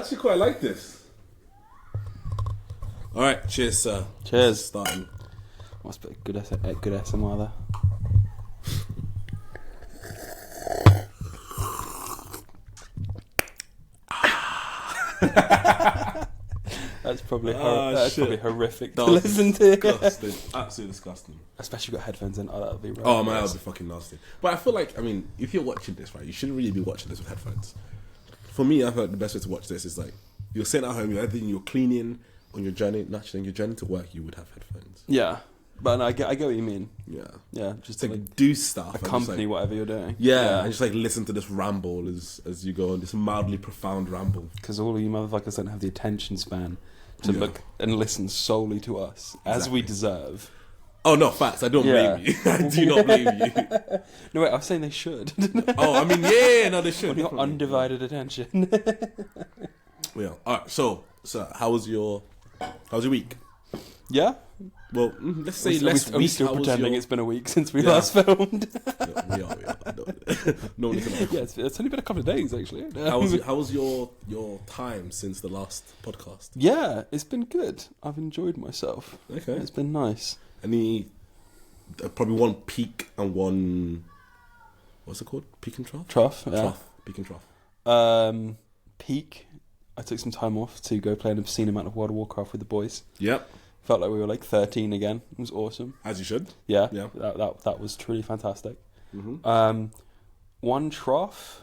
actually quite like this. All right, cheers, sir. Cheers. Starting. Must be good SMR there. That's probably probably horrific to listen to. Disgusting. Absolutely disgusting. Especially got headphones in. Oh, that would be right. Oh man, that would be fucking nasty. But I feel like, I mean, if you're watching this, right, you shouldn't really be watching this with headphones. For me, I feel like the best way to watch this is like you're sitting at home, you're cleaning on your journey. Naturally, on your journey to work, you would have headphones. Yeah, but I get what you mean. Yeah, just to like do stuff, accompany whatever you're doing. Yeah, and just like listen to this ramble as you go on this mildly profound ramble. Because all of you motherfuckers don't have the attention span to look and listen solely to us as we deserve. Oh no, facts. I don't blame you. I do not blame you. No, wait. I was saying they should. Oh, I mean, yeah, no, they should. When your undivided attention. Yeah. All right. So, how was your week? Yeah. Well, let's say less week. Are we still pretending it's been a week since we last filmed? Yeah, we are. No one can. Yeah, it's only been a couple of days actually. How was your time since the last podcast? Yeah, it's been good. I've enjoyed myself. Okay, it's been nice. Probably one peak and one. What's it called? Peak and trough. Trough. Yeah. Trough. Peak and trough. Peak. I took some time off to go play an obscene amount of World of Warcraft with the boys. Yep. Felt like we were like 13 again. It was awesome. As you should. Yeah. Yeah. That was truly fantastic. Mm-hmm. One trough.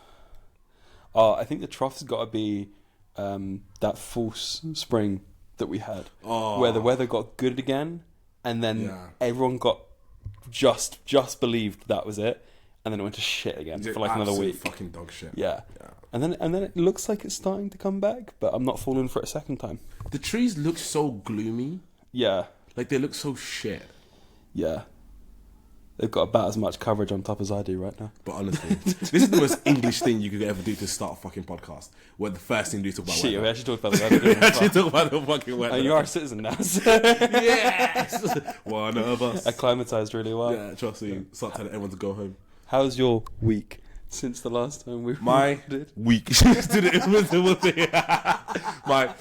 I think the trough's got to be that false spring that we had, where the weather got good again, and then everyone got just believed that was it, and then it went to shit again for like another week. Fucking dog shit. Yeah. And then it looks like it's starting to come back, but I'm not falling for it a second time. The trees look so gloomy. Yeah. Like they look so shit. Yeah. They've got about as much coverage on top as I do right now. But honestly, this is the most English thing you could ever do to start a fucking podcast. Where the first thing you do is talk about weather. We actually talk about the weather. We actually talk about the fucking weather. You are a citizen now. So. Yes! One of us. Acclimatized really well. Yeah, trust me. Start telling everyone to go home. How's your week since the last time we My did? Week. My...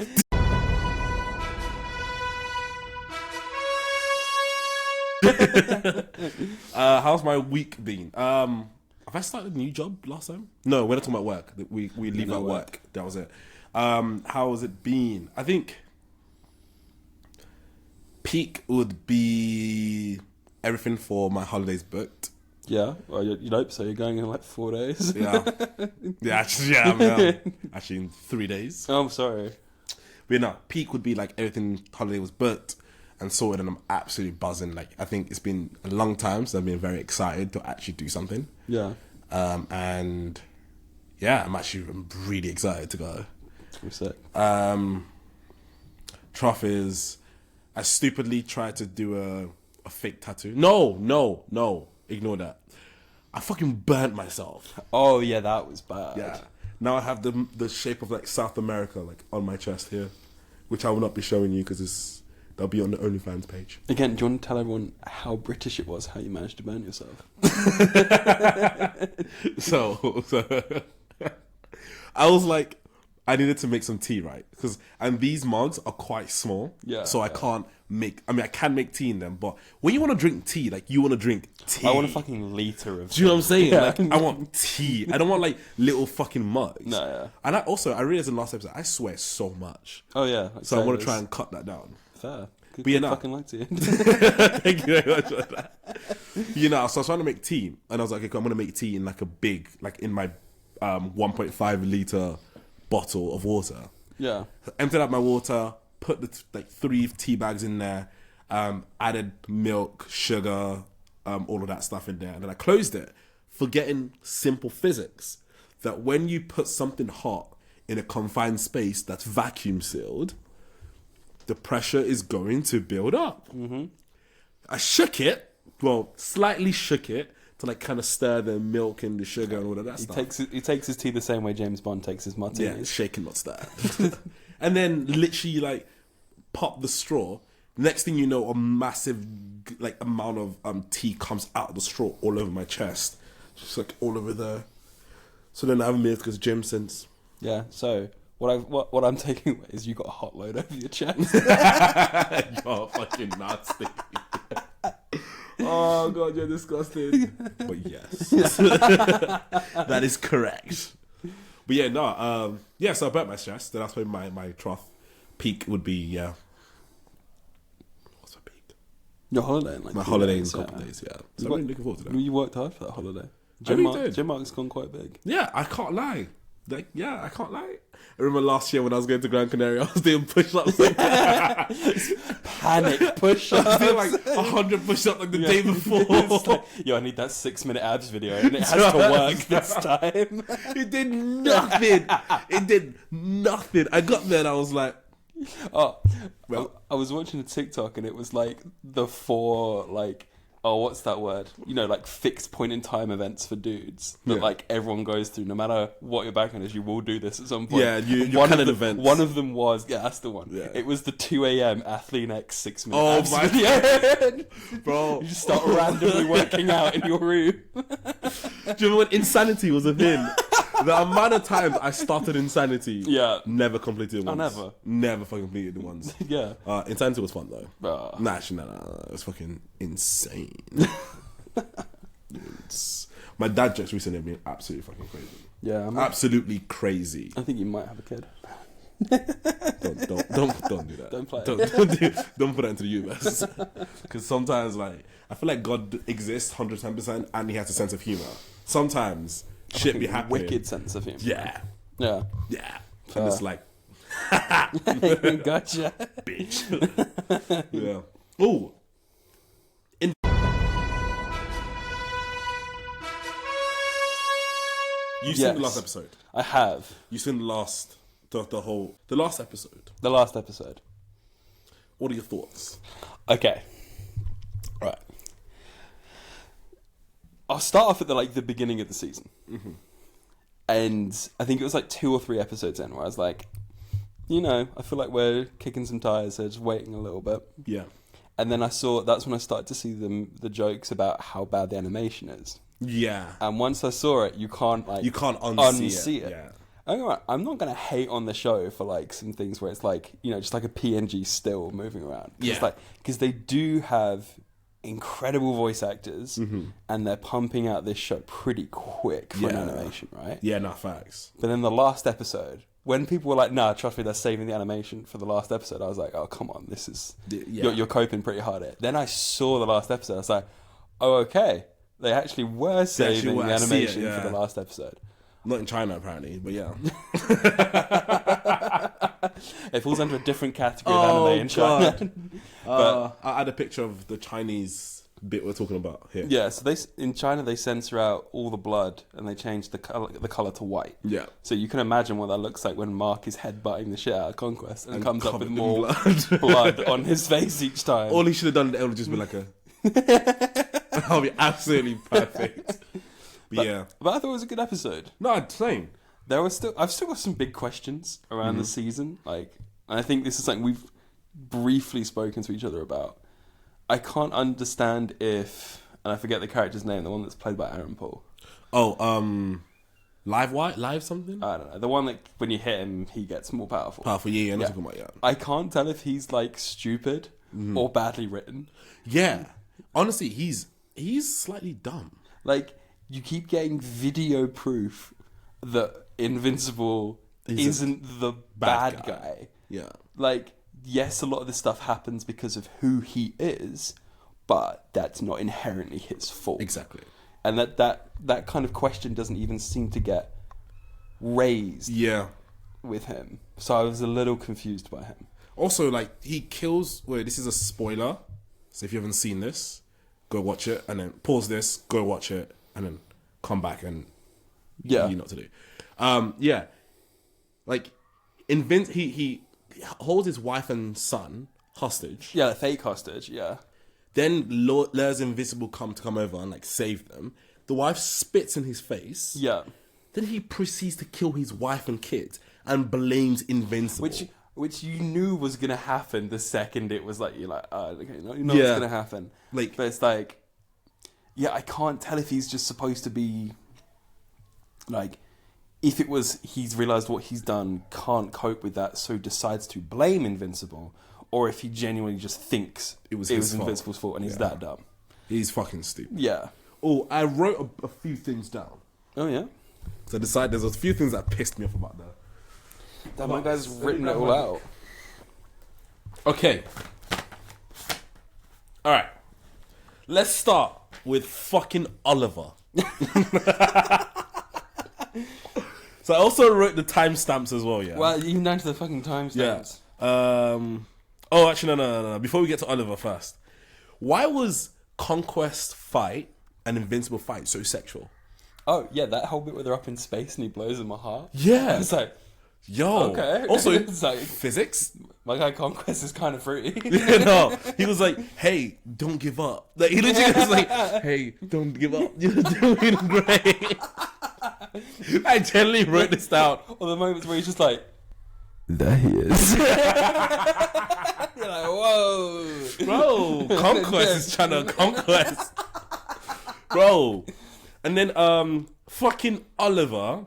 How's my week been? Have I started a new job last time? No, we're not talking about work. We leave out work. That was it. How has it been? I think peak would be everything for my holidays booked. Yeah, well, you hope so. You're going in like 4 days. Yeah, actually, I'm actually in 3 days. Oh, I'm sorry. But no, peak would be like everything holiday was booked and sorted, and I'm absolutely buzzing. Like, I think it's been a long time, so I've been very excited to actually do something. Yeah. And yeah, I'm really excited to go. What's that? Trough is, I stupidly tried to do a fake tattoo. No, ignore that. I fucking burnt myself. Oh yeah, that was bad. Yeah. Now I have the shape of like South America like on my chest here, which I will not be showing you because that'll be on the OnlyFans page. Again, do you want to tell everyone how British it was, how you managed to burn yourself? So I was like, I needed to make some tea, right? And these mugs are quite small, so I can't make. I mean, I can make tea in them, but when you want to drink tea, like you want to drink tea. I want a fucking liter of. Do you know what I'm saying? Yeah. Like I want tea. I don't want like little fucking mugs. No, yeah. And I realized in the last episode, I swear so much. Oh yeah. So I want to try and cut that down. Fair. But yeah, fucking like tea. Thank you very much for that. So I was trying to make tea, and I was like, okay, cool, I'm gonna make tea in like a big, like in my 1.5 liter bottle of water. Yeah. Emptied out my water, put the 3 tea bags in there, added milk, sugar, all of that stuff in there, and then I closed it, forgetting simple physics that when you put something hot in a confined space that's vacuum sealed, the pressure is going to build up. Mm-hmm. I slightly shook it to like kind of stir the milk and the sugar and all of that stuff. He takes his tea the same way James Bond takes his martinis. Yeah, shaken, not stirred. And then literally like pop the straw. Next thing you know, a massive like amount of tea comes out of the straw all over my chest, just like all over there. So then I haven't been able to go to the gym since. Yeah. So What I'm taking away is you got a hot load over your chest. You're fucking nasty. Oh god, you're disgusting. But yes, that is correct. But yeah, no, so I burnt my chest. Then that's when my trough peak would be. What's my peak? Your holiday, in like my holiday in a couple of days. Yeah, so I'm really looking forward to that. You worked hard for that holiday. Gym Mark's gone quite big. Yeah, I can't lie. I can't lie. I remember last year when I was going to Gran Canaria, I was doing push-ups. Panic push-ups. I was doing like 100 push-ups like the day before. Like, yo, I need that 6-minute abs video, and it has to work this time. It did nothing. I got there and I was like... Oh, well, I was watching a TikTok and it was like the 4, like... Oh, what's that word? You know, like fixed point in time events for dudes that like everyone goes through. No matter what your background is, you will do this at some point. Yeah, one kind of events. One of them was that's the one. Yeah. It was the 2 a.m. Athlean 6-minute. Oh abs my god, bro! You just start randomly working out in your room. Do you remember when Insanity was a thing? The amount of times I started Insanity, never completed it once. Never fucking completed it once. Yeah. Insanity was fun though. Nah, it was fucking insane. My dad jokes recently have been absolutely fucking crazy. Yeah, absolutely crazy. I think you might have a kid. Don't do that. Don't play. Don't put that into the universe. Because sometimes, like, I feel like God exists 110%, and He has a sense of humor. Sometimes shit be happening. Wicked sense of humor. Yeah. And it's like, gotcha, bitch. Yeah. Oh. You've seen the last episode. I have. You've seen the last episode. The last episode. What are your thoughts? Okay. Right. I'll start off at the beginning of the season. Mm-hmm. And I think it was like 2 or 3 episodes in where I was like, I feel like we're kicking some tires, so just waiting a little bit. Yeah. And then that's when I started to see the jokes about how bad the animation is. Yeah. And once I saw it, you can't unsee it. Yeah. I'm not going to hate on the show for like some things where it's like, just like a PNG still moving around. Yeah. Because they do have incredible voice actors, mm-hmm. and they're pumping out this show pretty quick for an animation, right? Yeah, no, facts. But then the last episode, when people were like, nah, trust me, they're saving the animation for the last episode, I was like, oh, come on, this is... You're coping pretty hard at it. Then I saw the last episode, I was like, oh, okay. They actually were saving the animation for the last episode. Not in China, apparently, but yeah. It falls under a different category of anime in China. But I had a picture of the Chinese bit we're talking about here. Yeah, so in China they censor out all the blood and they change the color to white. Yeah. So you can imagine what that looks like when Mark is headbutting the shit out of Conquest and comes up with more blood on his face each time. All he should have done, it would just be like a... That'll be absolutely perfect. But yeah. But I thought it was a good episode. No, same. I've still got some big questions around the season. And I think this is something we've briefly spoken to each other about. I can't understand and I forget the character's name, the one that's played by Aaron Paul. Oh, Live something? I don't know. The one that when you hit him, he gets more powerful. Yeah, I'm not talking about that. I can't tell if he's like stupid or badly written. Yeah. Honestly, he's slightly dumb. Like, you keep getting video proof that Invincible isn't the bad guy. Yeah. Like, yes, a lot of this stuff happens because of who he is, but that's not inherently his fault. Exactly. And that kind of question doesn't even seem to get raised with him. So I was a little confused by him. Also, like, he kills... Wait, this is a spoiler. So if you haven't seen this, go watch it. And then pause this, go watch it. And then come back and... you know what to do. Like, he holds his wife and son hostage. Yeah, fake hostage, yeah. Then lures Invincible come over and like save them. The wife spits in his face. Yeah. Then he proceeds to kill his wife and kids and blames Invincible. Which you knew was gonna happen the second it was like, you're like, okay, you know what's gonna happen. Like, but it's like, I can't tell if he's just supposed to be like if it was he's realised what he's done, can't cope with that, so decides to blame Invincible, or if he genuinely just thinks it was Invincible's fault and he's that dumb. He's fucking stupid. Yeah. Oh, I wrote a few things down. Oh, yeah? So I decided there's a few things that pissed me off about that. That my guy's written it all out. Okay. Alright. Let's start with fucking Oliver. So I also wrote the timestamps as well, yeah? Well, even down to the fucking timestamps. Yeah. Oh, actually, no. Before we get to Oliver first. Why was Conquest fight and Invincible fight so sexual? Oh, yeah, that whole bit where they're up in space and he blows him a heart. Yeah. It's like, yo. okay. Also, it's like, physics. My guy Conquest is kind of fruity. Yeah, no. He was like, hey, don't give up. Like, he literally was like, hey, don't give up. You're doing great. I generally wrote this down. Or the moments where he's just like, there he is. You're like, whoa. Bro, Conquest is trying to conquest. Bro. And then, fucking Oliver.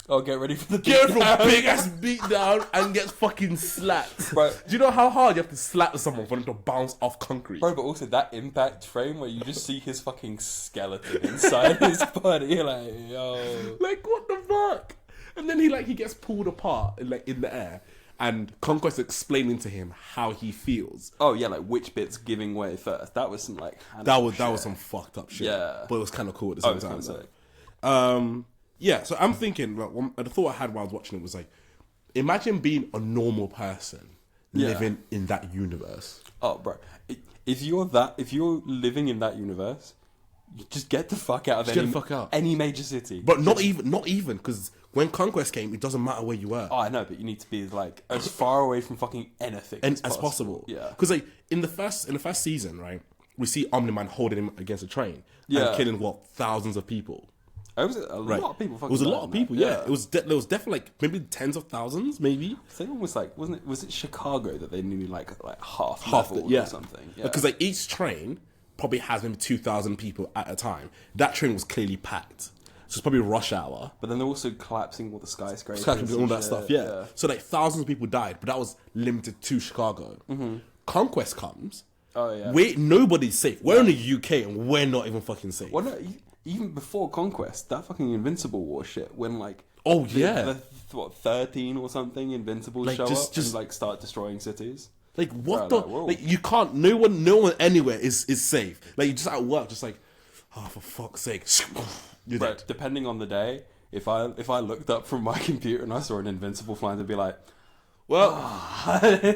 Oh, get ready for the big ass beat down and gets fucking slapped. Bro. Do you know how hard you have to slap someone for them to bounce off concrete? Bro, but also that impact frame where you just see his fucking skeleton inside his body. You're like, yo. Like, what the fuck? And then he gets pulled apart like in the air, and Conquest explaining to him how he feels. Oh yeah, like which bit's giving way first. That was some like that was some fucked up shit. Yeah, but it was kind of cool at the same time. Yeah, so I'm thinking, like, the thought I had while I was watching it was like, imagine being a normal person living in that universe. Oh, bro, if you're living in that universe, you just get the fuck out of any major city. But not even because when Conquest came, it doesn't matter where you were. Oh, I know, but you need to be like as far away from fucking anything as possible. Yeah, because like in the first season, right, we see Omni-Man holding him against a train and killing thousands of people. It was a lot of people. It was a lot of people. Yeah, it was. There was definitely like maybe tens of thousands, maybe. I think it was like, wasn't it? Was it Chicago that they knew like half or something? Yeah, because like each train probably has maybe 2,000 people at a time. That train was clearly packed. So it's probably rush hour. But then they're also collapsing all the skyscrapers and all that stuff. Yeah. So like thousands of people died, but that was limited to Chicago. Mm-hmm. Conquest comes. Oh yeah. Nobody's safe. We're in the UK and we're not even fucking safe. Well, no, even before Conquest, that fucking Invincible War shit, when like... Oh, yeah. The 13 or something Invincibles like, show up and like start destroying cities. Like, what the... Like, you can't... No one anywhere is safe. Like, you're just at work, just like, oh, for fuck's sake. You're dead. Depending on the day, if I looked up from my computer and I saw an Invincible flying, I'd be like, well,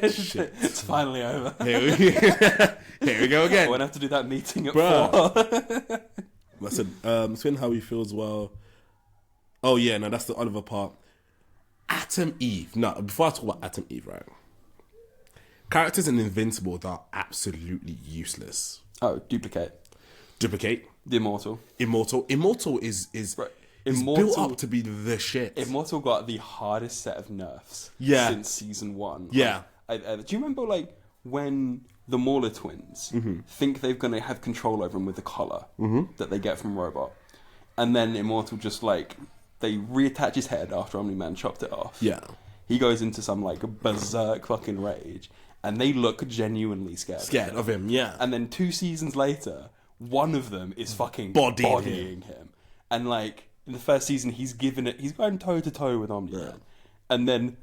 shit. It's finally over. Here we go again. I won't have to do that meeting at 4. I said, Swin, how he feels well. Oh, yeah, no, that's the Oliver part. Atom Eve. No, before I talk about Atom Eve, right? Characters in Invincible that are absolutely useless. Oh, Duplicate. The Immortal. Immortal is built up to be the shit. Immortal got the hardest set of nerfs since season 1. Yeah. Do you remember, like, when the Mauler twins think they're going to have control over him with the collar that they get from Robot, and then Immortal just like they reattach his head after Omni-Man chopped it off. Yeah, he goes into some like berserk fucking rage, and they look genuinely scared of him. Yeah, and then 2 seasons later, one of them is fucking bodying him, and like in the first season, he's going toe to toe with Omni-Man, and then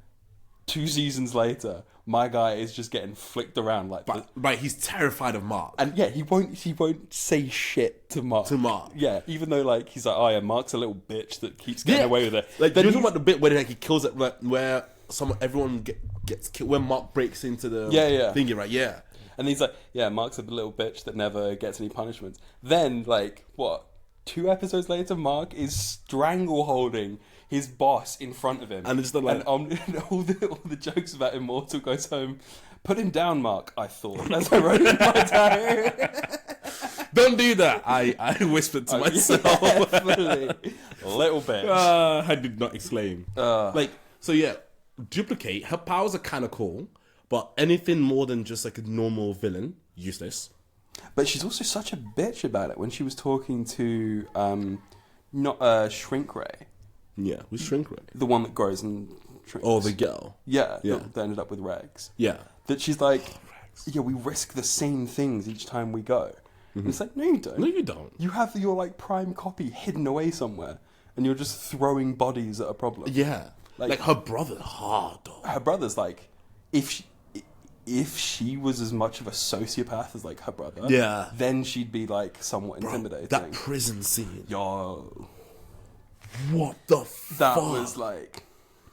2 seasons later, my guy is just getting flicked around like. But he's terrified of Mark, and yeah, he won't say shit to Mark. Yeah, even though like he's like, oh yeah, Mark's a little bitch that keeps getting away with it. Like, then you talking about the bit where like, he kills it, like, where everyone gets killed when Mark breaks into the thingy, right? Yeah, and he's like, yeah, Mark's a little bitch that never gets any punishments. Then like 2 episodes later, Mark is strangle holding his boss in front of him, and it's like, and all the jokes about Immortal goes home. Put him down, Mark. I thought, as I wrote in my diary. Don't do that. I whispered to myself. Little bitch. I did not exclaim. Duplicate. Her powers are kind of cool, but anything more than just like a normal villain, useless. But she's also such a bitch about it when she was talking to Shrink Ray. Yeah, with shrink ray. The one that grows and shrinks. Or the girl. Yeah, Yeah. that ended up with Regs. Yeah. That she's like, yeah, we risk the same things each time we go. And it's like, no, you don't. No, you don't. You have your like prime copy hidden away somewhere, and you're just throwing bodies at a problem. Yeah. Like her brother's hard, though. Her brother's like, if she was as much of a sociopath as like her brother, Yeah. then she'd be like somewhat intimidating. That prison scene. Yo, What the fuck? that was like,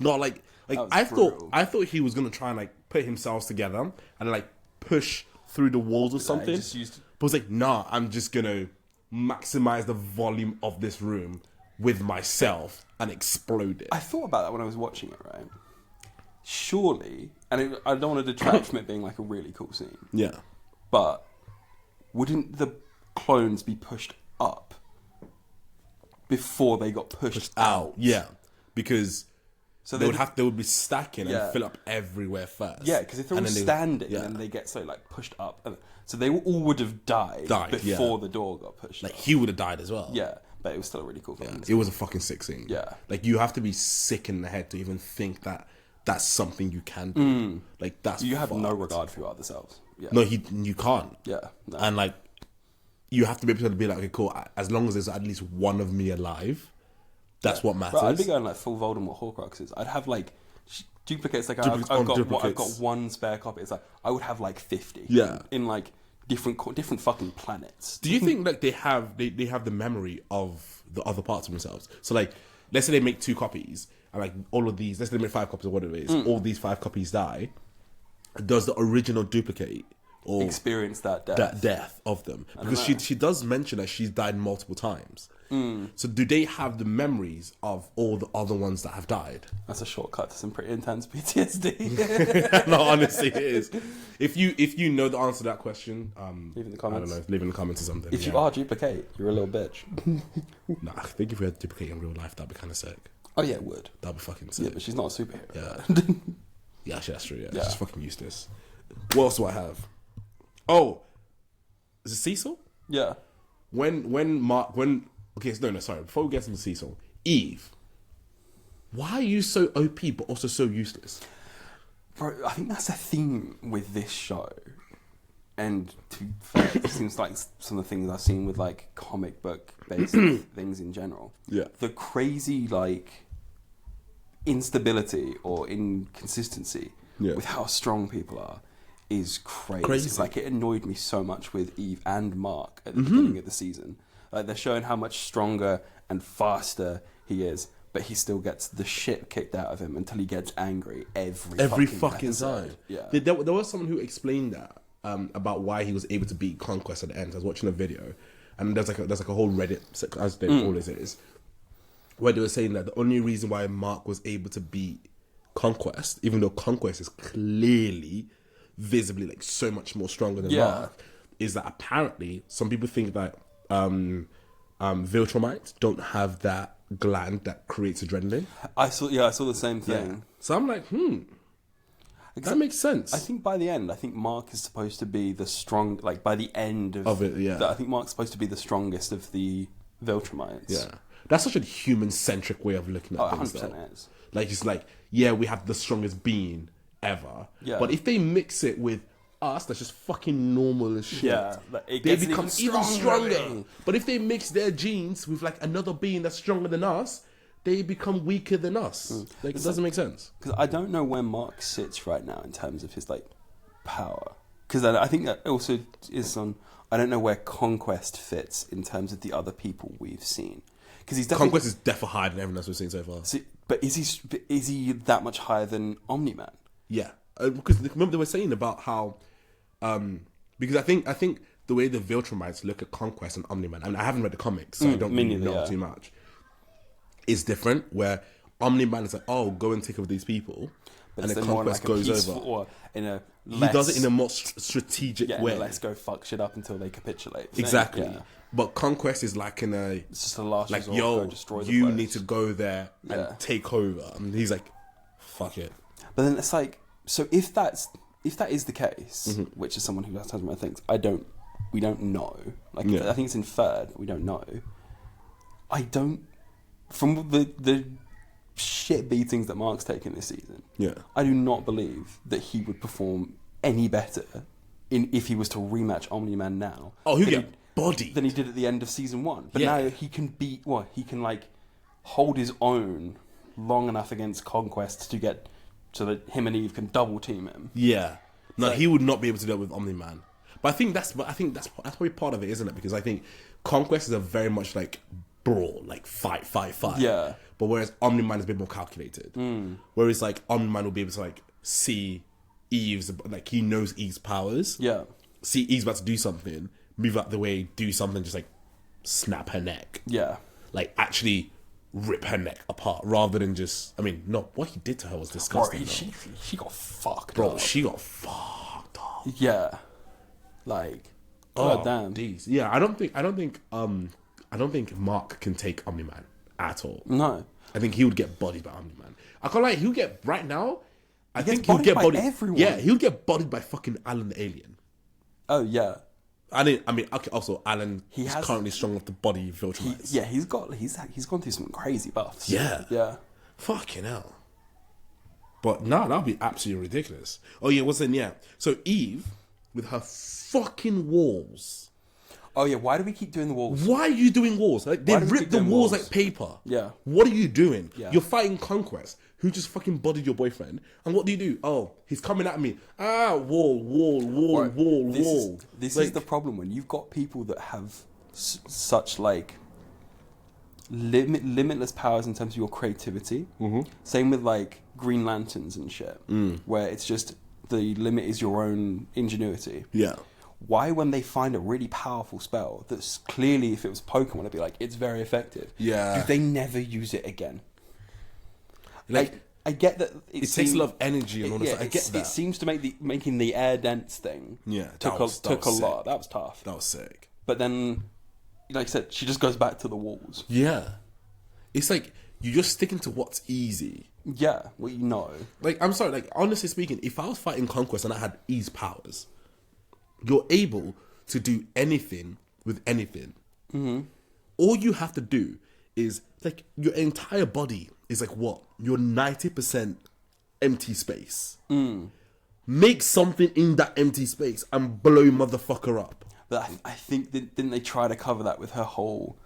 Not like was I brutal. thought he was gonna try and like put himself together and like push through the walls or something. just used- But it's like, nah, I'm just gonna maximize the volume of this room with myself and explode it. I thought about that when I was watching it, right? Surely, and I don't want to detract from it being like a really cool scene, Yeah. but wouldn't the clones be pushed up before they got pushed out? Yeah. Because So they would be stacking Yeah. and fill up everywhere first. Yeah, because if they're all And then standing, yeah. then they get so like pushed up, and so they all would have died before the door got pushed. Like up. he would have died as well. Yeah, but it was still a really cool film. It was a fucking sick scene. Yeah. Like you have to be sick in the head to even think that that's something you can do. Like that's You have no fucked. regard for your other selves. Yeah. No, you can't. Yeah. No. And like you have to be able to be like, okay, cool. As long as there's at least one of me alive, that's what matters. Bro, I'd be going like full Voldemort Horcruxes. I'd have like duplicates. Like Duplicates I've on got duplicates. one spare copy. It's like I would have like 50. Yeah. In like different fucking planets. Do you think like they have the memory of the other parts of themselves? So like, let's say they make 2 copies, and like all of these, let's say they make 5 copies or whatever it is. All these 5 copies die. Does the original duplicate or Experience that death. that death of them? Because she does mention that she's died multiple times. So do they have the memories of all the other ones that have died? That's a shortcut to some pretty intense PTSD. No, honestly, it is. If you know the answer to that question, Leave in the comments. I don't know, leave in the comments or something. If you are duplicate, you're a little bitch. Nah, I think if we had duplicate in real life, that'd be kind of sick. Oh yeah, it would. That'd be fucking sick. Yeah, but she's not a superhero. Yeah. Yeah, actually, that's true. Yeah, Yeah. she's fucking useless. What else do I have? Oh, is it Cecil? Yeah. Okay, no, sorry. Before we get into Cecil, Eve. Why are you so OP but also so useless? Bro, I think that's a theme with this show. And to be fair, it seems like some of the things I've seen with like comic book based things in general. Yeah. The crazy like instability or inconsistency with how strong people are is crazy. It's like it annoyed me so much with Eve and Mark at the beginning of the season. Like they're showing how much stronger and faster he is, but he still gets the shit kicked out of him until he gets angry every fucking time. Yeah. There was someone who explained that about why he was able to beat Conquest at the end. I was watching a video, and there's like a whole Reddit, as they always is, where they were saying that the only reason why Mark was able to beat Conquest, even though Conquest is clearly, visibly like so much more stronger than Mark, is that apparently some people think that Viltrumites don't have that gland that creates adrenaline. I saw the same thing. Yeah. So I'm like, that makes sense. I think by the end, Mark is supposed to be the strong. Like by the end of it, yeah. I think Mark's supposed to be the strongest of the Viltrumites. Yeah, that's such a human-centric way of looking at things. 100% is. Like it's like, yeah, we have the strongest being ever. Yeah. But if they mix it with us, that's just fucking normal as shit. Yeah, like, it they gets become even stronger. But if they mix their genes with like another being that's stronger than us, they become weaker than us. Like it doesn't make sense. Because I don't know where Mark sits right now in terms of his like power. Because I think that also is on. I don't know where Conquest fits in terms of the other people we've seen. Because he's definitely, Conquest is definitely higher than everyone else we've seen so far. But is he that much higher than Omni-Man? Yeah, because remember they were saying about how, because I think the way the Viltrumites look at Conquest and Omni-Man, I haven't read the comics, so I don't really know too much, is different. Where Omni-Man is like, oh, go and take over these people, But and it's then more Conquest like goes over. Or in a He does it in a more strategic way. Let's go fuck shit up until they capitulate. Exactly. Yeah. But Conquest is like in a, It's just a last like, resort. yo, Go destroy the you place. need to go there and take over. And he's like, fuck it. But then it's like, so if that is the case, which is someone who has my things, we don't know. Like I think it's inferred, but we don't know. I don't. From the shit beatings that Mark's taken this season, Yeah. I do not believe that he would perform any better if he was to rematch Omni-Man now. Oh, he'll get bodied. Than he did at the end of season 1. But Yeah. now he can he can like hold his own long enough against Conquest to get so that him and Eve can double team him. Yeah. No, So- he would not be able to do it with Omni-Man. But I think that's probably part of it, isn't it? Because I think Conquest is a very much like brawl, like fight. Yeah. But whereas Omni-Man is a bit more calculated. Whereas like Omni-Man will be able to like see Eve's, like he knows Eve's powers. Yeah. See Eve's about to do something, move out the way, do something, just like snap her neck. Yeah. Like actually rip her neck apart rather than just, I mean, no, what he did to her was disgusting. Bro, she got fucked Bro, up. she got fucked up. Yeah. Like, Oh, damn. Jeez. Yeah, I don't think Mark can take Omni-Man at all. No. I think he would get bodied by Omni-Man. I can't lie, he'll get right now. I gets think he'll bodied get by bodied. everyone. Yeah, he'll get bodied by fucking Alan the Alien. Oh, yeah. I mean, okay. Also, Alan is has- currently strong enough to body Viltrumites. He's gone through some crazy buffs. Yeah. Yeah. Fucking hell. But no, that'd be absolutely ridiculous. Oh yeah, what's in? Yeah. So Eve, with her fucking walls. Oh, yeah, why do we keep doing the walls? Why are you doing walls? Like they Why do we rip keep the doing walls walls? like paper. Yeah. What are you doing? Yeah. You're fighting Conquest, who just fucking bodied your boyfriend. And what do? Oh, he's coming at me. Wall, Right. wall. This Like, is the problem when you've got people that have such like limitless powers in terms of your creativity. Mm-hmm. Same with like Green Lanterns and shit, where it's just the limit is your own ingenuity. Yeah. Why, when they find a really powerful spell that's clearly, if it was Pokemon, it'd be like it's very effective. Yeah. Do they never use it again? Like I get that it takes a lot of energy and all this. I get that. It seems to making the air dance thing. Yeah, took that a was lot. sick. That was tough. That was sick. But then, like I said, she just goes back to the walls. Yeah. It's like you're just sticking to what's easy. Yeah, well, you know. Like, I'm sorry, like, honestly speaking, if I was fighting Conquest and I had Ease powers, you're able to do anything with anything. Mm-hmm. All you have to do is, like, your entire body is like what? Your 90% empty space. Make something in that empty space and blow motherfucker up. But I think, didn't they try to cover that with her whole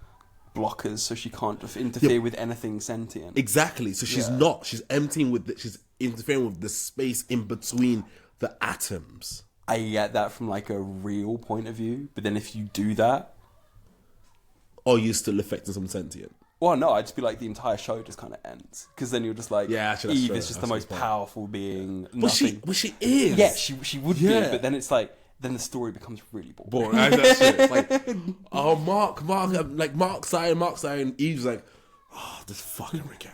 blockers so she can't interfere with anything sentient? Exactly. So she's not. She's emptying she's interfering with the space in between the atoms. I get that from like a real point of view, but then if you do that, Or you're still affecting some sentient. well, no, I'd just be like the entire show just kind of ends because then you're just like, Yeah, actually, that's Eve true. is just That's the a most good point. powerful being. Well, she is. Yeah, she would be, Yeah. but then it's like then the story becomes really boring. Boring. That's it. It's like, oh, Mark, like Mark's side, and Eve's like, oh, this fucking again.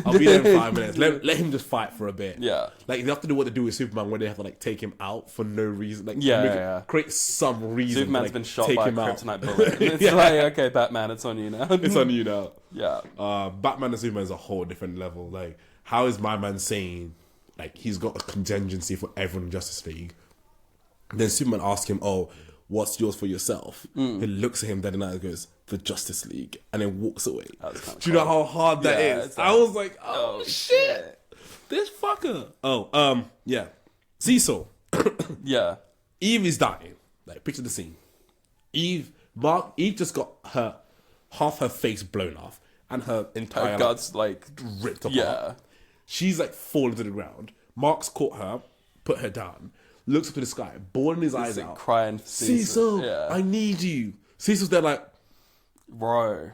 I'll be there in 5 minutes. Let him just fight for a bit. Yeah. Like, they have to do what they do with Superman, where they have to, like, take him out for no reason. Like, Yeah. create some reason. Superman's like, been shot take by a him out. kryptonite bullet. It's Yeah. like, okay, Batman, it's on you now. It's on you now. Yeah. Batman and Superman is a whole different level. Like, how is my man saying, like, he's got a contingency for everyone in Justice League? Then Superman asks him, oh, what's yours for yourself? He looks at him dead in the eye and goes, the Justice League, and then walks away. Do you know how hard that Yeah, is? it's I was like, oh, shit. This fucker. Oh, yeah. Cecil. Yeah. Eve is dying. Like, picture the scene. Eve just got half her face blown off and her entire Her guts like ripped apart. yeah. She's like falling to the ground. Mark's caught her, put her down, looks up to the sky, bawling his eyes like out. crying for Cecil, Yeah. I need you. Cecil's there like, Bro.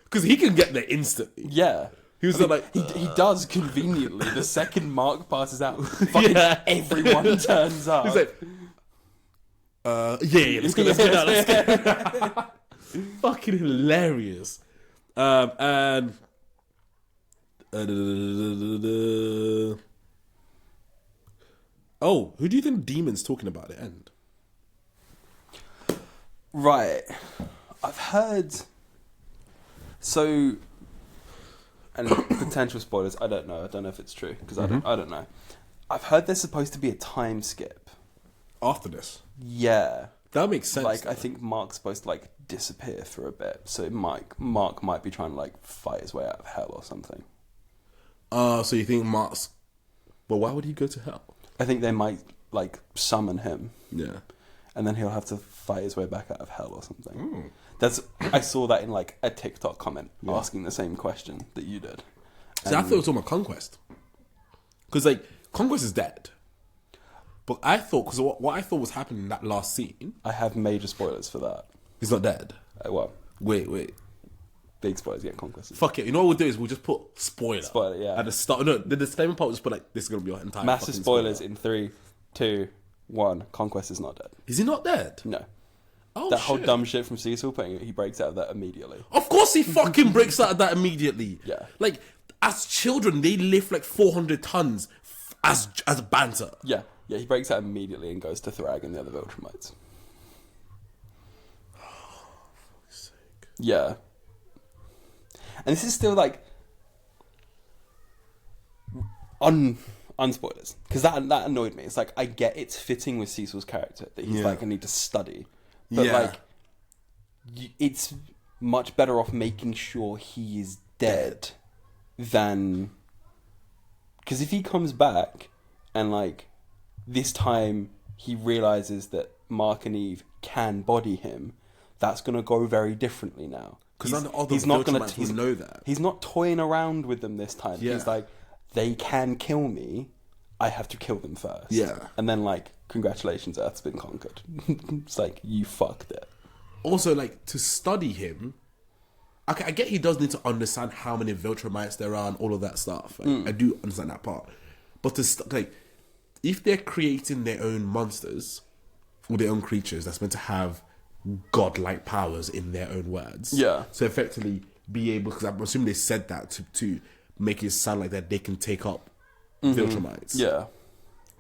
because he can get there instantly. Yeah. He was there like, He does conveniently. The second Mark passes out, fucking everyone turns up. he's like, yeah, let's go. Fucking hilarious. And oh, who do you think Demon's talking about at the end? Right. I've heard. So, and potential spoilers. I don't know. I don't know if it's true because I don't know. I've heard there's supposed to be a time skip. After this, Yeah. that makes sense. Like I think Mark's supposed to like disappear for a bit, so Mark might be trying to like fight his way out of hell or something. So you think Mark's... But why would he go to hell? I think they might, like, summon him. Yeah. And then he'll have to fight his way back out of hell or something. I saw that in, like, a TikTok comment asking the same question that you did. See, I thought it was talking about Conquest. Because, like, Conquest is dead. But I thought... Because what I thought was happening in that last scene... I have major spoilers for that. He's not dead. Well... Wait. Big spoilers, yeah, Conquest. Fuck it. You know what we'll do is we'll just put spoiler. Spoiler, yeah. At the start. No, the disclaimer part will just put like, this is going to be your entire Massive fucking spoilers spoiler. in 3, 2, 1. Conquest is not dead. Is he not dead? No. Oh, That whole shit. dumb shit from Cecil, he breaks out of that immediately. Of course he fucking breaks out of that immediately. Yeah. Like, as children, they lift like 400 tons as banter. Yeah, he breaks out immediately and goes to Thrag and the other Viltrumites. Yeah. And this is still like unspoilers, because that annoyed me. It's like, I get it's fitting with Cecil's character that he's like, I need to study, but like it's much better off making sure he is dead than, because if he comes back and like this time he realizes that Mark and Eve can body him, that's going to go very differently now. Because He's not going to know that. He's not toying around with them this time. Yeah. He's like, they can kill me. I have to kill them first. Yeah. And then like, congratulations, Earth's been conquered. It's like, you fucked it. Also, like, to study him, I get he does need to understand how many Viltrumites there are and all of that stuff. Like, I do understand that part. But like, if they're creating their own monsters or their own creatures that's meant to have godlike powers in their own words. Yeah. So effectively be able, because I'm assuming they said that to make it sound like that they can take up Viltrumites. Yeah.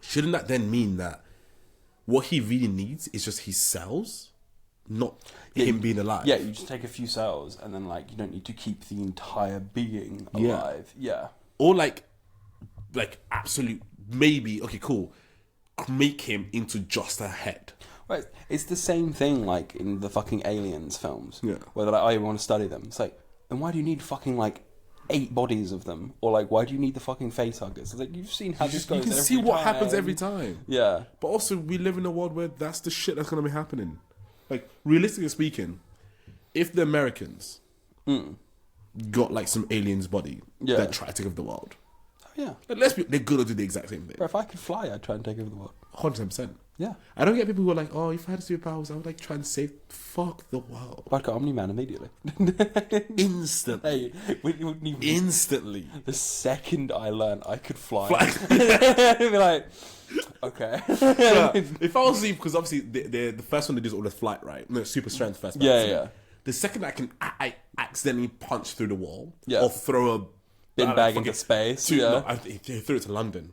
Shouldn't that then mean that what he really needs is just his cells, not him being alive? Yeah, you just take a few cells and then like, you don't need to keep the entire being alive. Yeah. Or like absolute, maybe, okay, cool, make him into just a head. Right. It's the same thing like in the fucking Aliens films. Yeah. Where they're like, oh, you want to study them. It's like, and why do you need fucking like 8 bodies of them? Or like, why do you need the fucking face huggers? It's like, you've seen how this goes. You can see what happens every time. Yeah. But also, we live in a world where that's the shit that's going to be happening. Like, realistically speaking, if the Americans got like some alien's body that tried to take over the world, Yeah. like, they're gonna do the exact same thing. Bro, if I could fly, I'd try and take over the world. 100%. Yeah. I don't get people who are like, oh, if I had superpowers, I would like try and save. Fuck the world. I'd go Omni-Man immediately. Instantly. Hey, we wouldn't even... Instantly. The second I learned I could fly, I'd be like, okay. If I was because obviously the first one they do is all the flight, right? No, super strength first. Yeah. The second I accidentally punch through the wall, Yeah. or throw a Bin bag into space. No, he threw it to London.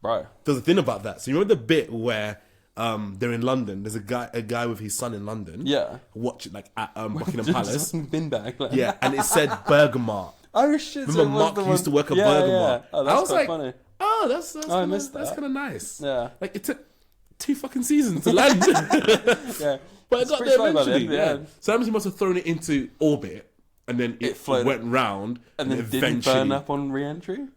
Right. There's a thing about that. So you remember the bit where they're in London? There's a guy with his son in London. Yeah. Watching like at Buckingham Palace. Bin bag. Like. Yeah, and it said Bergamot. Oh shit! Remember Mark used to work at Bergamot? Yeah. Oh, that's I was like, funny. oh, that's I missed that's that. kind of nice. Yeah. Like it took 2 fucking seasons to land. Yeah. But it got pretty there slow by the eventually. end, Yeah. So he must have thrown it into orbit, and then it floated. went round, And then didn't eventually burn up on re-entry?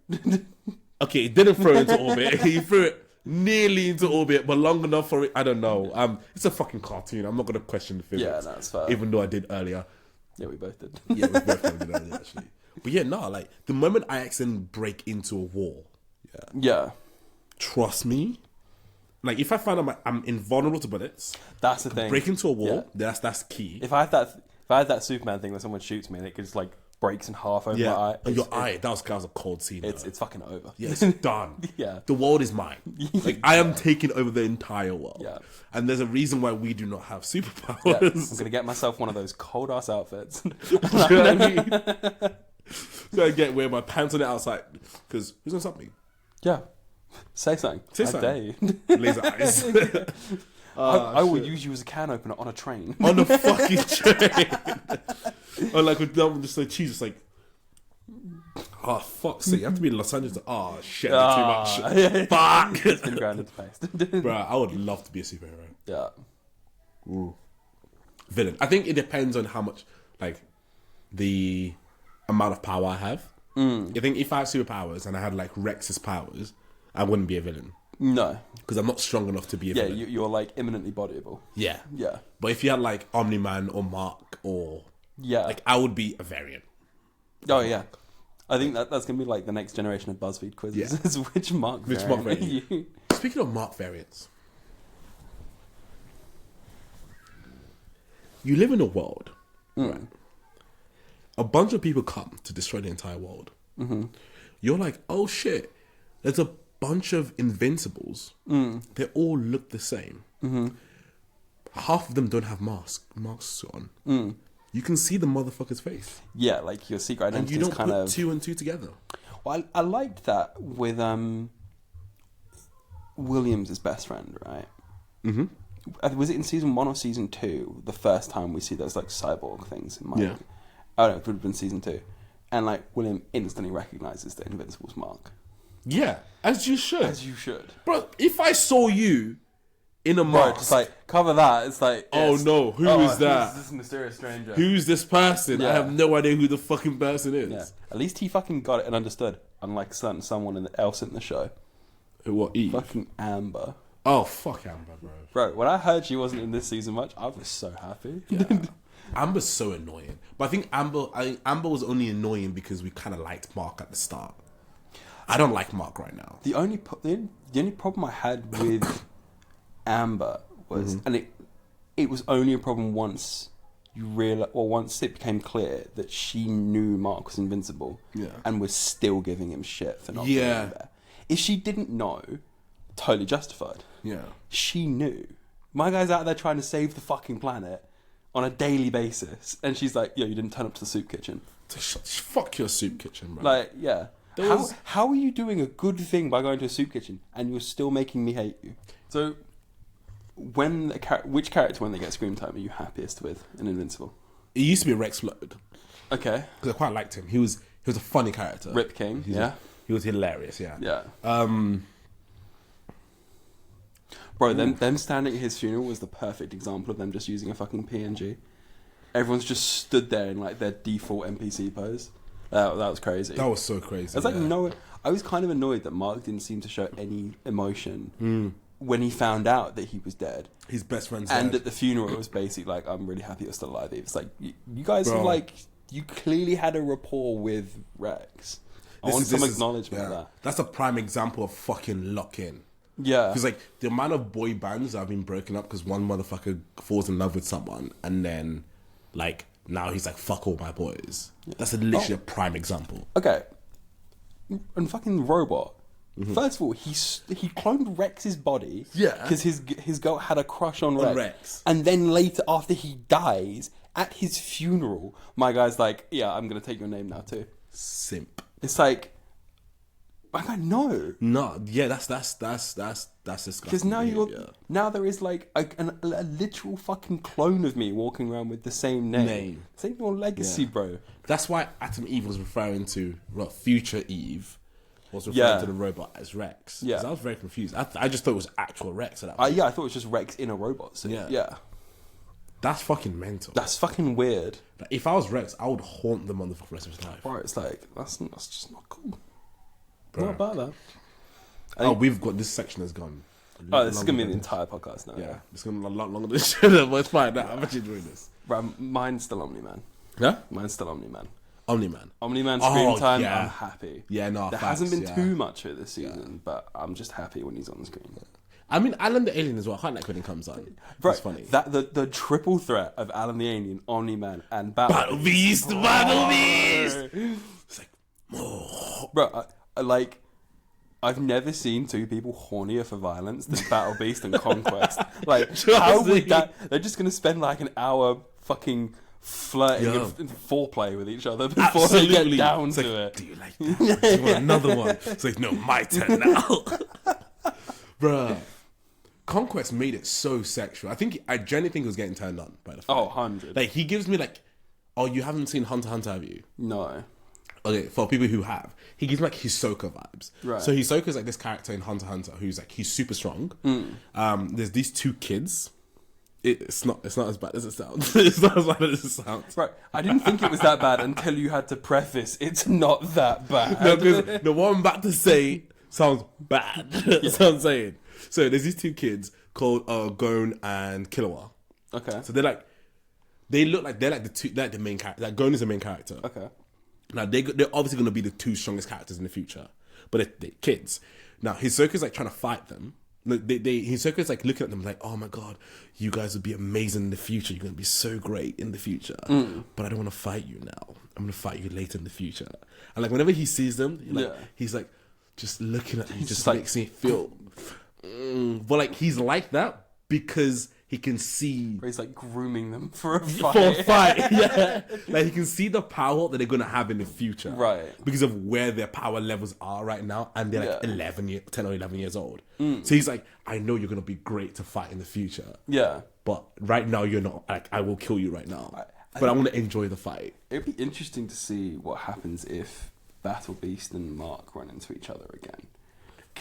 Okay, he didn't throw it into orbit. He threw it nearly into orbit, but long enough for it. I don't know. It's a fucking cartoon. I'm not gonna question the physics. Yeah, that's fair. Even though I did earlier. Yeah, we both did. Yeah, we both kind of did earlier actually. But yeah, no, like the moment I accidentally break into a wall, Yeah. trust me. Like if I find out I'm invulnerable to bullets, That's the thing. break into a wall. That's key. If I had that Superman thing where someone shoots me and it just like breaks in half over my eye. Oh, your eye. That was a cold scene. It's fucking over. Yeah, it's done. Yeah. The world is mine. Like I am taking over the entire world. Yeah. And there's a reason why we do not have Yeah, superpowers. I'm gonna get myself one of those cold ass outfits. Do you know what I mean? So I wear my pants on the outside because who's gonna stop me? Yeah. Say something. Say I something. dare you. Laser eyes. I will use you as a can opener on a train. On the fucking train. Or like with them, just like cheese, just like, oh fuck's sake, you have to be in Los Angeles. Oh shit, too much. Fuck. It's been ground into paste. Bro, I would love to be a superhero. Yeah. Villain. I think it depends on how much, like, the amount of power I have. I think if I had superpowers and I had like Rex's powers, I wouldn't be a villain. No. Because I'm not strong enough to be a Yeah, villain. you're like imminently bodyable. Yeah. Yeah. But if you had like Omni-Man or Mark or... Yeah. Like, I would be a variant. Oh, yeah. I think that's going to be like the next generation of BuzzFeed quizzes. Yeah. Is which Mark variant are you? Speaking of Mark variants, you live in a world, right? A bunch of people come to destroy the entire world. Mm-hmm. You're like, oh shit, there's a bunch of Invincibles. They all look the same. Mm-hmm. Half of them don't have masks on. You can see the motherfucker's face. Yeah, like your secret identity and you is don't kind put of... two and two together. Well, I liked that with William's best friend, right? Mm-hmm. Was it in season 1 or season 2? The first time we see those like cyborg things in my oh no, it would have been season 2, and like William instantly recognizes the Invincible's mark. Yeah, as you should. As you should, bro. If I saw you in a mask, it's like cover that. It's like, oh no, who is that? Who's this mysterious stranger? Who's this person? Yeah. I have no idea who the fucking person is. Yeah. At least he fucking got it and understood, unlike someone else in the show. What, Eve? Fucking Amber. Oh, fuck Amber, bro. Bro, when I heard she wasn't in this season much, I was so happy. Yeah. Amber's so annoying. But I think Amber was only annoying because we kind of liked Mark at the start. I don't like Mark right now. The only problem I had with Amber was, and it was only a problem once once it became clear that she knew Mark was invincible, and was still giving him shit for not being there. If she didn't know, totally justified. Yeah, she knew. My guy's out there trying to save the fucking planet on a daily basis, and she's like, "Yo, you didn't turn up to the soup kitchen." Fuck your soup kitchen, bro. Like, yeah. How are you doing a good thing by going to a soup kitchen and you're still making me hate you? So, which character, when they get screen time, are you happiest with in Invincible? It used to be Rex Flood. Okay. Because I quite liked him. He was a funny character. Rip King, He was hilarious, yeah. Yeah. Bro, them standing at his funeral was the perfect example of them just using a fucking PNG. Everyone's just stood there in like their default NPC pose. That was crazy. That was so crazy. I was like, I was kind of annoyed that Mark didn't seem to show any emotion when he found out that he was dead. His best friend's and dead. at the funeral, it was basically like, I'm really happy you're still alive. It's like, you guys are like, you clearly had a rapport with Rex. I want some acknowledgement of that. That's a prime example of fucking lock-in. Yeah. Because like the amount of boy bands that have been broken up because one motherfucker falls in love with someone and then like now he's like, fuck all my boys. Yeah. That's literally a prime example. Okay. And fucking Robot. First of all, he cloned Rex's body. Yeah. Because his girl had a crush on Rex. And then later, after he dies, at his funeral, my guy's like, yeah, I'm going to take your name now too. Simp. It's like I know. No, yeah, that's disgusting. Because now there is like a literal fucking clone of me walking around with the same name. Same your legacy, bro. That's why Atom Eve was referring to future Eve was referring to the robot as Rex. Yeah, I was very confused. I just thought it was actual Rex. At that point. I thought it was just Rex in a robot. So yeah. That's fucking mental. That's fucking weird. Like, if I was Rex, I would haunt them on the rest of his life. Bro, it's like that's just not cool. Bro. Not about that. We've got this section has gone. This is gonna be the entire podcast now. Yeah, it's gonna be a lot longer than it should have, but it's fine. Nah, I'm actually enjoying this. Bro, mine's still Omni-Man. Yeah, mine's still Omni-Man. Omni-Man screen time. Yeah. I'm happy. Yeah, no, there hasn't been too much of it this season, but I'm just happy when he's on the screen. I mean, Alan the Alien as well. I quite like when he comes on. Bro, it's funny. That the triple threat of Alan the Alien, Omni-Man, and Battle Beast. It's like, bro, like. I've never seen two people hornier for violence than Battle Beast and Conquest. Like, how would that... They're just going to spend like an hour fucking flirting and foreplay with each other before they get down to it. Do you like that? Do you want another one? It's like, no, my turn now. Bruh. Conquest made it so sexual. I genuinely think it was getting turned on by the fight. 100. Like, he gives me like, oh, you haven't seen Hunter x Hunter, have you? No. Okay, for people who have, he gives me like Hisoka vibes. Right. So Hisoka's like this character in Hunter x Hunter who's like, he's super strong. There's these two kids It's not as bad as it sounds. It's not as bad as it sounds. Right. I didn't think it was that bad until you had to preface it's not that bad. No, because the one I'm about to say sounds bad. That's what I'm saying. So there's these two kids called Gon and Killua. Okay. So they're like the main character. Like Gon is the main character. Okay. Now they're obviously going to be the two strongest characters in the future, but they're kids. Now Hisoka's like trying to fight them. Hisoka's like looking at them like, oh my god, you guys would be amazing in the future. You're going to be so great in the future. But I don't want to fight you now. I'm going to fight you later in the future. And like whenever he sees them, he's like just looking at them, just like, makes me feel. But like he's like that because he can see. He's like grooming them for a fight. For a fight, yeah. Like he can see the power that they're gonna have in the future, right? Because of where their power levels are right now, and they're like 10 or 11 years old. So he's like, I know you're gonna be great to fight in the future. Yeah. But right now you're not. Like I will kill you right now. But I want to enjoy the fight. It'd be interesting to see what happens if Battle Beast and Mark run into each other again.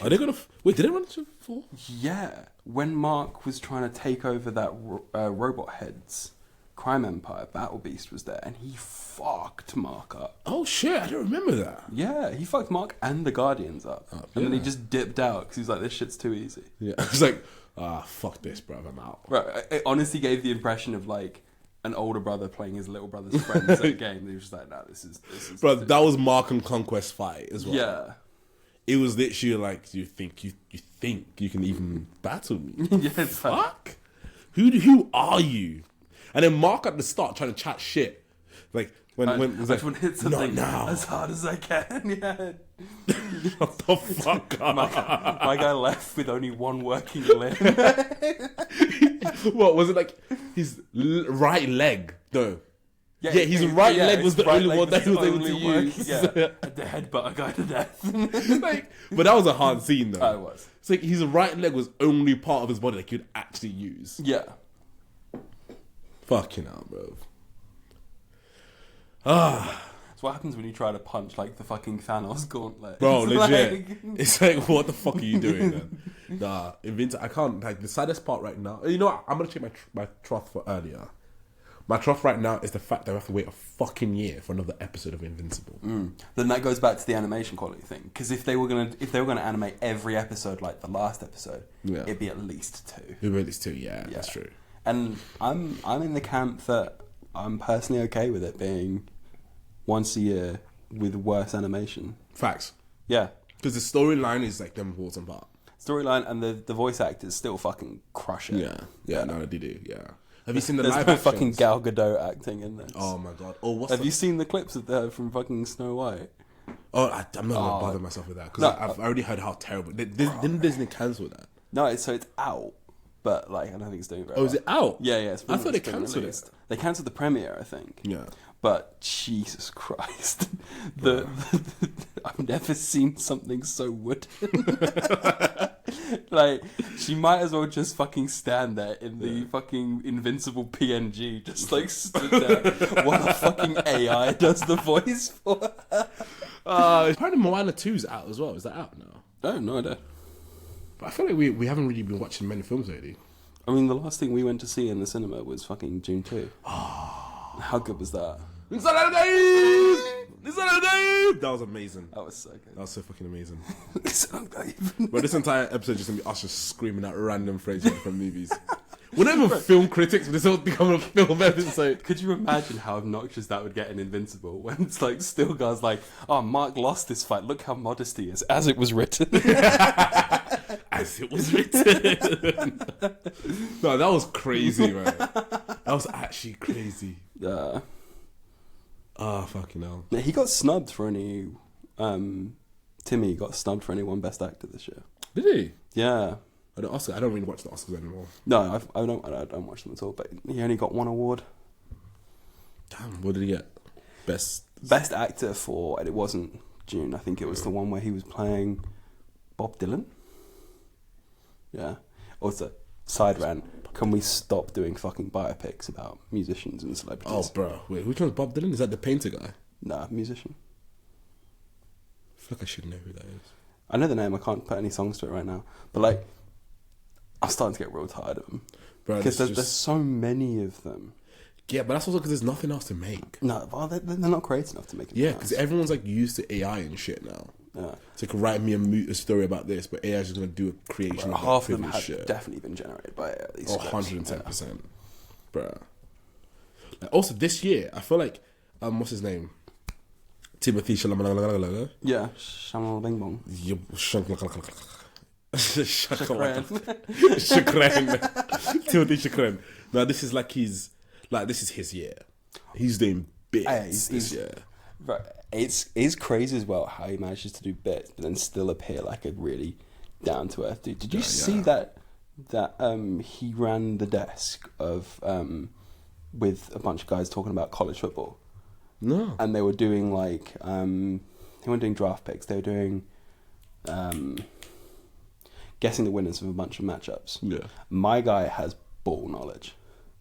Are they gonna wait? Did they run into it before? Yeah, when Mark was trying to take over that robot head's crime empire, Battle Beast was there, and he fucked Mark up. Oh shit! I don't remember that. Yeah, he fucked Mark and the Guardians up, and then he just dipped out because he was like, "This shit's too easy." Yeah, it's like, fuck this, bro. I'm out. Right. It honestly gave the impression of like an older brother playing his little brother's friends at a game. He was just like, "No, this is." Bro, that was Mark and Conquest fight as well. Yeah. It was literally like, you think you can even battle me? Yeah, it's fuck. Who are you? And then Mark at the start trying to chat shit, like when I was just want to hit something now. as hard as I can. Yeah. What the fuck? my guy left with only one working limb. What was it like? His right leg, though. Yeah, his right leg was the only one that he was able to use. Yeah, the headbutt a guy to death. But that was a hard scene, though. It was. It's like his right leg was only part of his body that he could actually use. Yeah. Fucking hell, bro. That's what happens when you try to punch like the fucking Thanos gauntlet. Bro, legit. It's like, what the fuck are you doing, man? Nah, Invincible. I can't. Like the saddest part right now. You know what? I'm gonna check my trough for earlier. My trough right now is the fact that I have to wait a fucking year for another episode of Invincible. Then that goes back to the animation quality thing. Because if they were gonna animate every episode like the last episode, it'd be at least 2. It'd be at least 2. Yeah, that's true. And I'm in the camp that I'm personally okay with it being once a year with worse animation. Facts. Yeah, because the storyline is like the important part. Storyline and the voice actors still fucking crush it. Yeah, no, they do. Yeah. Have you seen the There's live no actions? fucking Gal Gadot acting in this. Oh my god. Oh, Have you seen the clips of her from fucking Snow White? Oh, I'm not gonna bother myself with that because I've already heard how terrible. Didn't Disney cancel that? No, it's out, but like I don't think it's doing very well. Oh, is it out? Yeah. I thought they cancelled it. They cancelled the premiere, I think. Yeah. But Jesus Christ, I've never seen something so wooden. Like, she might as well just fucking stand there in the fucking Invincible PNG, just like stood there while the fucking AI does the voice for her. Apparently Moana 2's out as well. Is that out now? Oh, no idea. But I feel like we haven't really been watching many films lately. I mean, the last thing we went to see in the cinema was fucking June 2. How good was that? That was amazing. That was so good. That was so fucking amazing. But this entire episode is just gonna be us just screaming out random phrases from movies. We're not even film critics, but this will become a film episode. Could you imagine how obnoxious that would get in Invincible when it's like Stilgar's like, oh, Mark lost this fight. Look how modest he is, as it was written. As it was written. No, that was crazy, man. That was actually crazy. Fucking hell. Yeah, he got snubbed for any. Timmy got snubbed for any one Best Actor this year. Did he? Yeah. I don't really watch the Oscars anymore. No, I don't watch them at all. But he only got one award. Damn, what did he get? Best Actor for, and it wasn't June. I think it was the one where he was playing Bob Dylan. Yeah. Also, side rant. Can we stop doing fucking biopics about musicians and celebrities? Oh, bro. Wait, which one's Bob Dylan? Is that the painter guy? Nah, musician. I feel like I should know who that is. I know the name. I can't put any songs to it right now. But, like, I'm starting to get real tired of him. bro. Because there's so many of them. Yeah, but that's also because there's nothing else to make. No, well, they're not creative enough to make it. Yeah, because everyone's like used to AI and shit now. Yeah. It's like, write me a story about this, but AI is just going to do a creation of half of them have shit. definitely been generated by these. 110%. Bruh. Like, also, this year, I feel like, what's his name? Timothy Chalamet. Yeah, Shamal Bing Bong. Shakran. Timothy Shakran. Now, this is like this is his year. He's doing bits this year. Right. It's crazy as well how he manages to do bits but then still appear like a really down to earth dude. Did you see that he ran the desk of with a bunch of guys talking about college football? No. And they were doing like they weren't doing draft picks, they were doing guessing the winners of a bunch of matchups. Yeah. My guy has ball knowledge.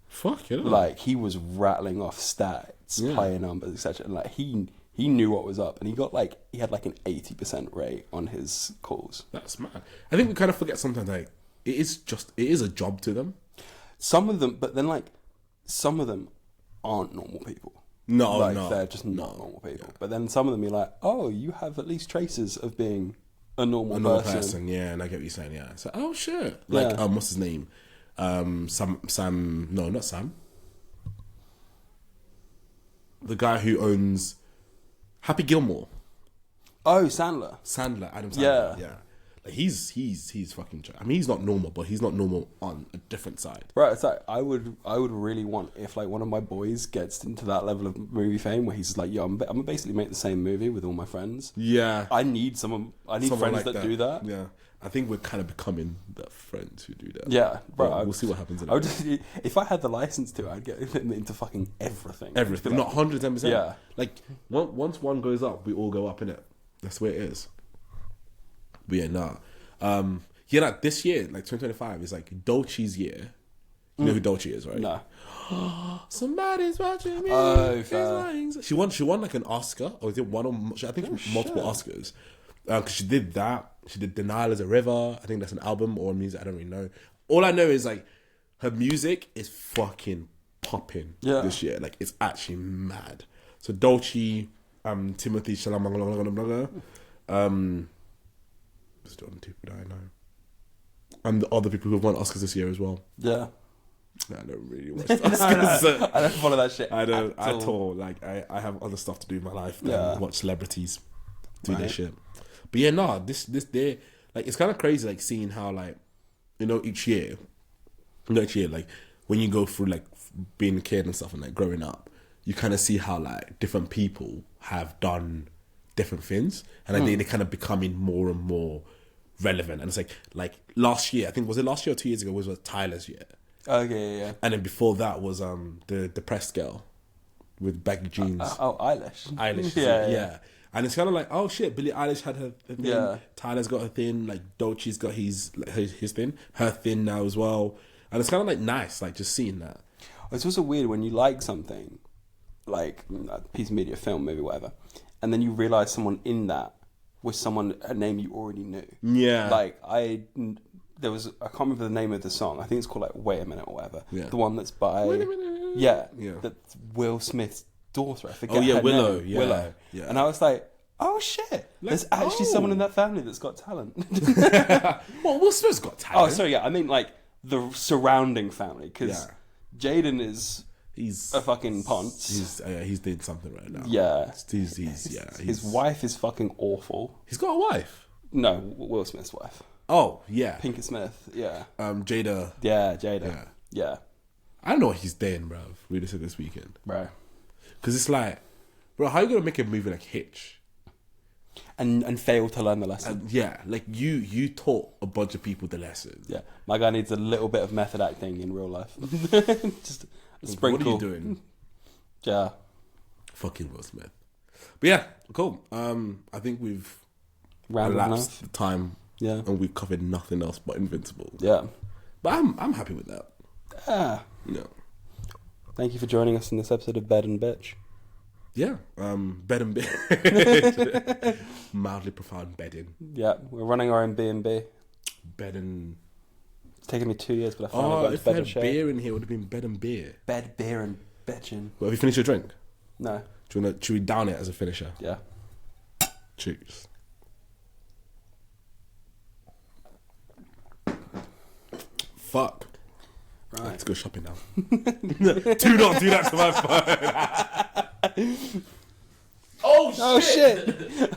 Fuck yeah. Like he was rattling off stats, player numbers, etc. Like he knew what was up, and he had like an 80% rate on his calls. That's mad. I think we kind of forget sometimes like it is a job to them. Some of them, but then like some of them aren't normal people. No, they're just not normal people. Yeah. But then some of them, you're like, oh, you have at least traces of being a normal person. Yeah, and I get what you're saying. Yeah, so oh shit, like what's his name? Sam. No, not Sam. The guy who owns Happy Gilmore. Oh, Sandler, Adam Sandler. Yeah. Like he's fucking. I mean, he's not normal, but he's not normal on a different side. Right. It's like I would really want if like one of my boys gets into that level of movie fame where he's like, yo, I'm gonna basically make the same movie with all my friends. Yeah. I need friends like that do that. Yeah. I think we're kind of becoming the friends who do that. Yeah, bro. We'll see what happens. If I had the license to, I'd get them into fucking everything. Everything, not 110%. Yeah. Like once one goes up, we all go up in it. That's the way it is. But yeah, like this year, like 2025, is like Dolce's year. You know who Dolce is, right? No. Somebody's watching me. Oh, fair. She won like an Oscar, or is it one or I think multiple Oscars. Because she did that. She did Denial as a River. I think that's an album or music. I don't really know. All I know is like her music is fucking popping this year. Like it's actually mad. So Dolce, Timothy Chalamet, what's the other two people I know? And the other people who have won Oscars this year as well. Yeah. No, I don't really watch Oscars. I don't follow that shit. I don't at all. Like I have other stuff to do in my life than watch celebrities do their shit. But yeah, this day, like it's kind of crazy, like seeing how like each year, like when you go through like being a kid and stuff and like growing up, you kind of see how like different people have done different things, and like they kind of becoming more and more relevant. And it's like last year, I think was it last year or 2 years ago was Tyler's year. Okay, yeah. And then before that was the depressed girl with baggy jeans. Eilish. Yeah. And it's kind of like, oh shit, Billie Eilish had her thing. Yeah. Tyler's got her thing. Like Dolce's got his thing, her thing now as well. And it's kind of like nice, like just seeing that. It's also weird when you like something, like a piece of media, film, movie, whatever, and then you realise someone in that was a name you already knew. Yeah. Like I can't remember the name of the song. I think it's called like Wait a Minute or whatever. Yeah. The one that's by Wait a Minute. Yeah. That's Will Smith's daughter. I forget. Oh yeah, her Willow. name. Yeah. Willow. Yeah. And I was like, oh shit! There's actually someone in that family that's got talent. Well, Will Smith's got talent. Oh, sorry, yeah. I mean, like the surrounding family, because Jaden he's a fucking ponce. He's doing something right now. Yeah. His wife is fucking awful. He's got a wife. No, Will Smith's wife. Oh yeah, Pinkett Smith. Yeah. Jada. Yeah, Jada. Yeah. I don't know what he's doing, bro. Really said this weekend, bro. Because it's like, bro, how are you gonna make a movie like Hitch? And fail to learn the lesson. Like you taught a bunch of people the lesson. Yeah, my guy needs a little bit of method acting in real life. Just a sprinkle. What are you doing? Yeah, fucking Will Smith. But yeah, cool. I think we've elapsed the time. Yeah, and we've covered nothing else but Invincible. Yeah, but I'm happy with that. Yeah. Thank you for joining us in this episode of Bed and Bitch. Yeah, bed and bitch. Mildly profound bedding. Yeah, we're running our own B&B. Bed and It's taken me 2 years, but I finally got if into we bed had with Shay. beer in here, it would have been bed and beer. Bed, beer, and betchin. Well, have you finished your drink? No. Should we down it as a finisher? Yeah. Cheers. Fuck. Right. Let's go shopping now. Do not do that to my phone. Oh shit! Oh shit!